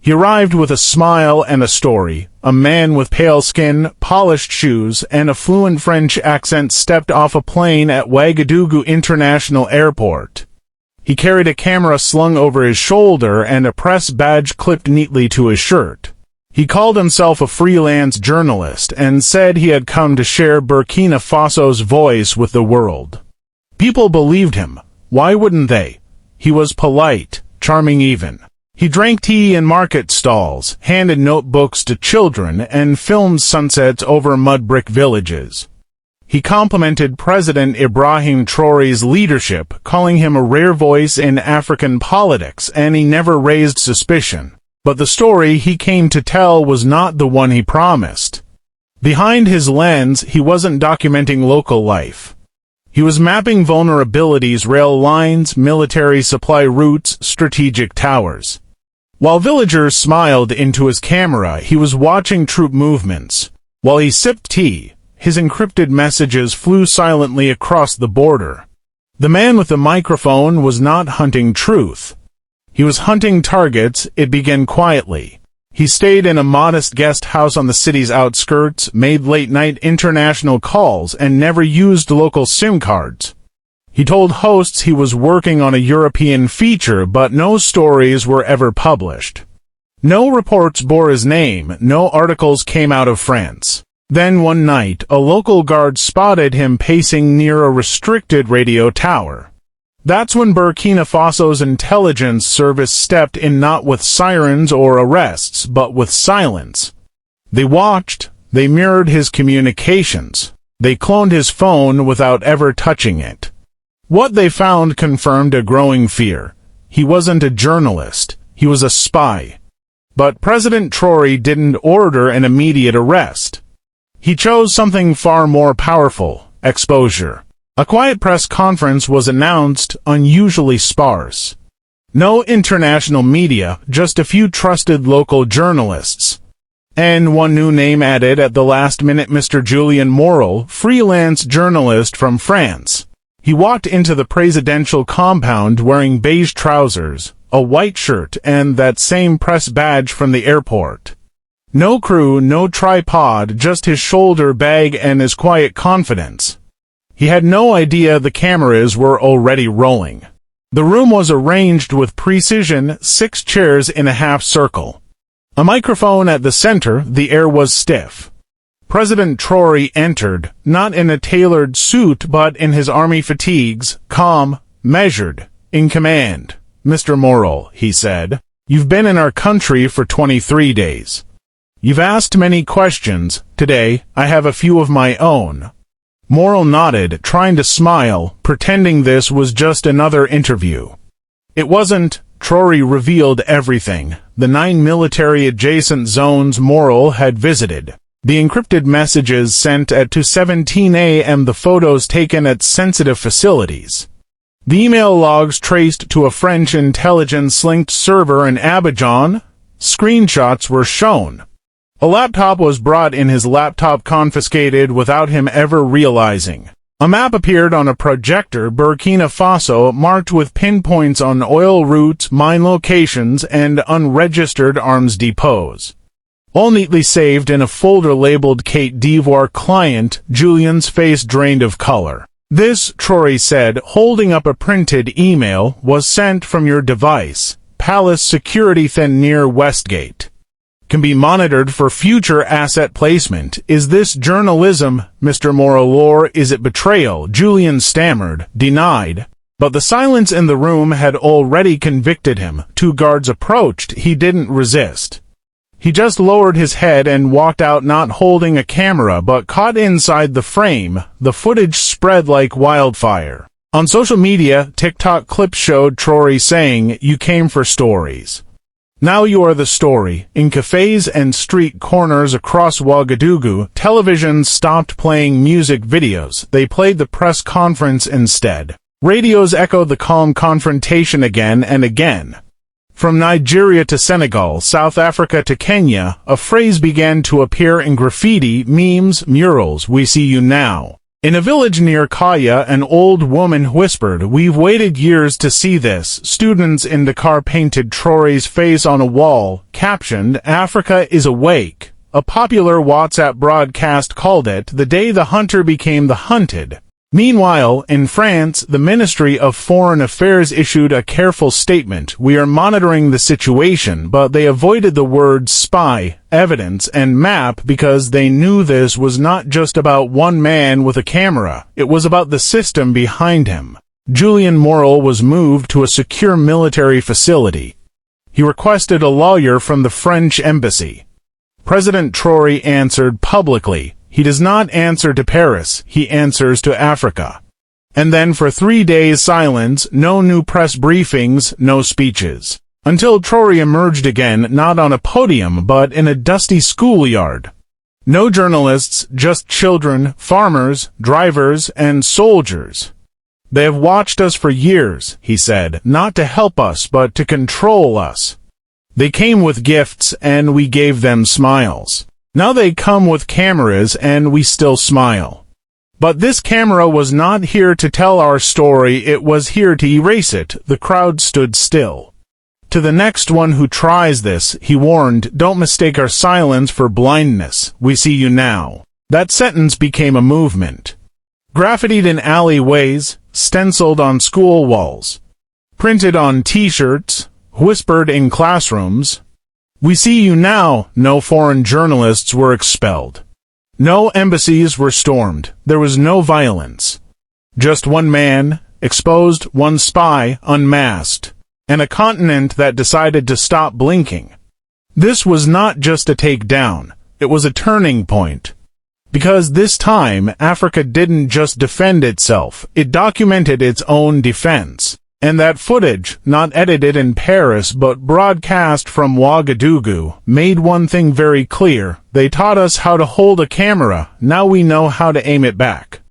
He arrived with a smile and a story. A man with pale skin, polished shoes, and a fluent French accent stepped off a plane at Ouagadougou International Airport. He carried a camera slung over his shoulder and a press badge clipped neatly to his shirt. He called himself a freelance journalist and said he had come to share Burkina Faso's voice with the world. People believed him. Why wouldn't they? He was polite, charming even. He drank tea in market stalls, handed notebooks to children, and filmed sunsets over mud brick villages. He complimented President Ibrahim Traoré's leadership, calling him a rare voice in African politics, and he never raised suspicion. But the story he came to tell was not the one he promised. Behind his lens, he wasn't documenting local life. He was mapping vulnerabilities: rail lines, military supply routes, strategic towers. While villagers smiled into his camera, he was watching troop movements. While he sipped tea, his encrypted messages flew silently across the border. The man with the microphone was not hunting truth. He was hunting targets. It began quietly. He stayed in a modest guest house on the city's outskirts, made late-night international calls, and never used local SIM cards. He told hosts he was working on a European feature, but no stories were ever published. No reports bore his name, no articles came out of France. Then one night, a local guard spotted him pacing near a restricted radio tower. That's when Burkina Faso's intelligence service stepped in, not with sirens or arrests, but with silence. They watched, they mirrored his communications, they cloned his phone without ever touching it. What they found confirmed a growing fear. He wasn't a journalist, he was a spy. But President Traoré didn't order an immediate arrest. He chose something far more powerful: exposure. A quiet press conference was announced, unusually sparse. No international media, just a few trusted local journalists. And one new name added at the last minute: Mr. Julien Morel, freelance journalist from France. He walked into the presidential compound wearing beige trousers, a white shirt, and that same press badge from the airport. No crew, no tripod, just his shoulder bag and his quiet confidence. He had no idea the cameras were already rolling. The room was arranged with precision, 6 chairs in a half circle. A microphone at the center, the air was stiff. President Traoré entered, not in a tailored suit but in his army fatigues, calm, measured, in command. "Mr. Morel," he said, "you've been in our country for 23 days. You've asked many questions. Today, I have a few of my own." Morel nodded, trying to smile, pretending this was just another interview. It wasn't. Traoré revealed everything: the 9 military-adjacent zones Morel had visited, the encrypted messages sent at 2:17 a.m., the photos taken at sensitive facilities. The email logs traced to a French intelligence-linked server in Abidjan. Screenshots were shown. A laptop was brought in, his laptop confiscated without him ever realizing. A map appeared on a projector: Burkina Faso, marked with pinpoints on oil routes, mine locations, and unregistered arms depots. All neatly saved in a folder labeled Côte d'Ivoire Client. Julien's face drained of color. "This," Traoré said, holding up a printed email, "was sent from your device, Palace Security Thin near Westgate. Can be monitored for future asset placement." "Is this journalism, Mr. Morel, or is it betrayal?" Julien stammered, denied. But the silence in the room had already convicted him. 2 guards approached. He didn't resist. He just lowered his head and walked out, not holding a camera but caught inside the frame. The footage spread like wildfire. On social media, TikTok clips showed Traoré saying, "You came for stories. Now you are the story." In cafes and street corners across Ouagadougou, televisions stopped playing music videos. They played the press conference instead. Radios echoed the calm confrontation again and again. From Nigeria to Senegal, South Africa to Kenya, a phrase began to appear in graffiti, memes, murals: "We see you now." In a village near Kaya, an old woman whispered, "We've waited years to see this." Students in Dakar painted Traoré's face on a wall, captioned, "Africa is awake." A popular WhatsApp broadcast called it "the day the hunter became the hunted." Meanwhile, in France, the Ministry of Foreign Affairs issued a careful statement. "We are monitoring the situation," but they avoided the words spy, evidence, and map because they knew this was not just about one man with a camera. It was about the system behind him. Julien Morel was moved to a secure military facility. He requested a lawyer from the French embassy. President Traoré answered publicly. He does not answer to Paris, he answers to Africa. And then for 3 days silence, no new press briefings, no speeches. Until Traoré emerged again, not on a podium but in a dusty schoolyard. No journalists, just children, farmers, drivers, and soldiers. "They have watched us for years," he said, "not to help us but to control us. They came with gifts and we gave them smiles. Now they come with cameras and we still smile. But this camera was not here to tell our story, it was here to erase it." The crowd stood still. "To the next one who tries this," he warned, "don't mistake our silence for blindness. We see you now." That sentence became a movement. Graffitied in alleyways, stenciled on school walls, printed on T-shirts, whispered in classrooms. "We see you now." No foreign journalists were expelled. No embassies were stormed. There was no violence. Just one man, exposed, one spy, unmasked, and a continent that decided to stop blinking. This was not just a takedown. It was a turning point. Because this time, Africa didn't just defend itself, it documented its own defense. And that footage, not edited in Paris but broadcast from Ouagadougou, made one thing very clear. They taught us how to hold a camera, now we know how to aim it back.